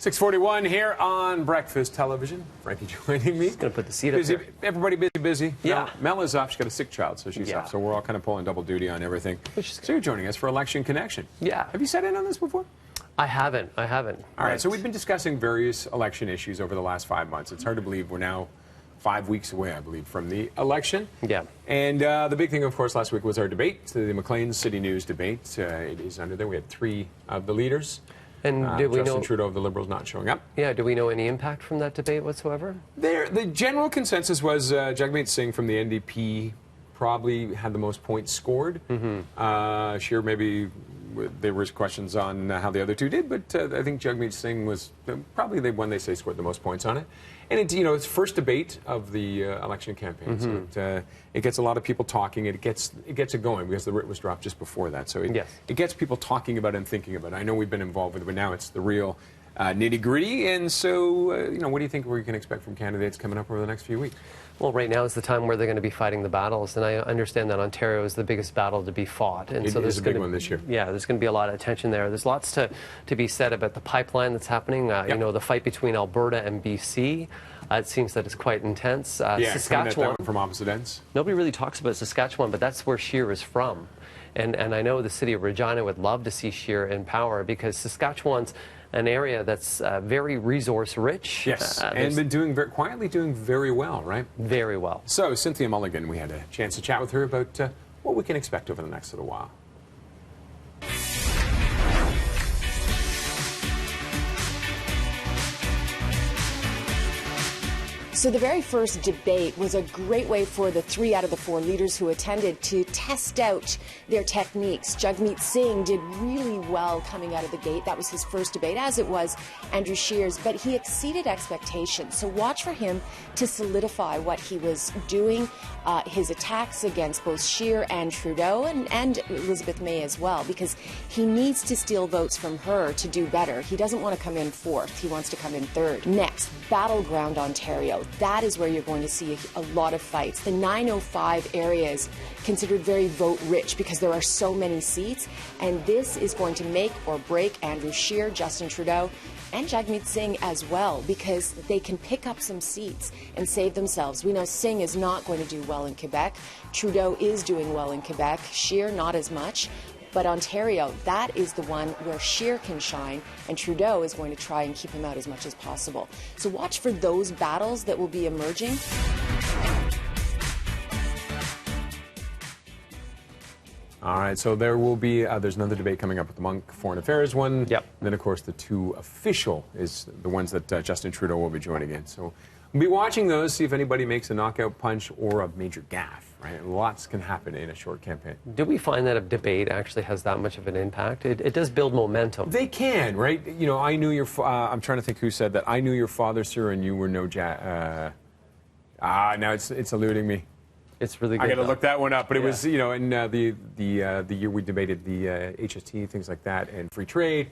6:41 here on Breakfast Television. Frankie joining me. Just gonna put the seat busy, up there. Everybody busy. Yeah. Mel is off. She's got a sick child, so she's off. So we're all kind of pulling double duty on everything. So you're joining us for Election Connection. Yeah. Have you sat in on this before? I haven't. All right. So we've been discussing various election issues over the last 5 months. It's hard to believe we're now 5 weeks away, I believe, from the election. Yeah. And the big thing, of course, last week was our debate, the Maclean City News debate. It is under there. We had three of the leaders. And did we Justin know Trudeau of the Liberals not showing up. Yeah, do we know any impact from that debate whatsoever? The general consensus was Jagmeet Singh from the NDP probably had the most points scored. Scheer, maybe there was questions on how the other two did, but I think Jagmeet Singh was probably the one they say scored the most points on it. And it's first debate of the election campaign, so it gets a lot of people talking. It gets it going because the writ was dropped just before that, so it gets people talking about it and thinking about it. I know we've been involved with it, but now it's the real nitty-gritty. And so, what do you think we can expect from candidates coming up over the next few weeks? Well, right now is the time where they're going to be fighting the battles, and I understand that Ontario is the biggest battle to be fought. And so there's a big one this year. Yeah, there's going to be a lot of attention there. There's lots to be said about the pipeline that's happening. The fight between Alberta and BC. It seems that it's quite intense. Saskatchewan, that one from opposite ends. Nobody really talks about Saskatchewan, but that's where Scheer is from. And I know the city of Regina would love to see Scheer in power because Saskatchewan's an area that's very resource-rich. Yes, and been quietly doing very well, right? Very well. So, Cynthia Mulligan, we had a chance to chat with her about what we can expect over the next little while. So the very first debate was a great way for the 3 out of the 4 leaders who attended to test out their techniques. Jagmeet Singh did really well coming out of the gate. That was his first debate, as it was Andrew Scheer's, but he exceeded expectations. So watch for him to solidify what he was doing, his attacks against both Scheer and Trudeau and Elizabeth May as well, because he needs to steal votes from her to do better. He doesn't want to come in fourth. He wants to come in third. Next, Battleground Ontario. That is where you're going to see a lot of fights. The 905 area is considered very vote-rich because there are so many seats, and this is going to make or break Andrew Scheer, Justin Trudeau, and Jagmeet Singh as well, because they can pick up some seats and save themselves. We know Singh is not going to do well in Quebec. Trudeau is doing well in Quebec. Scheer, not as much. But Ontario, that is the one where Scheer can shine, and Trudeau is going to try and keep him out as much as possible. So watch for those battles that will be emerging. All right, so there will be, there's another debate coming up with the Monk Foreign Affairs one. Yep. And then, of course, the 2 official is the ones that Justin Trudeau will be joining in. So we'll be watching those, see if anybody makes a knockout punch or a major gaffe, right? Lots can happen in a short campaign. Do we find that a debate actually has that much of an impact? It does build momentum. They can, right? I knew your, I'm trying to think who said that. I knew your father, sir, and you were no now it's eluding me. It's really good. I got to look that one up, but it was, in the year we debated the HST, things like that, and free trade.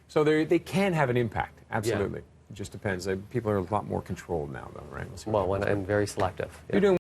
So they can have an impact, absolutely. It just depends. People are a lot more controlled now, though, right? Well, and very selective. You're doing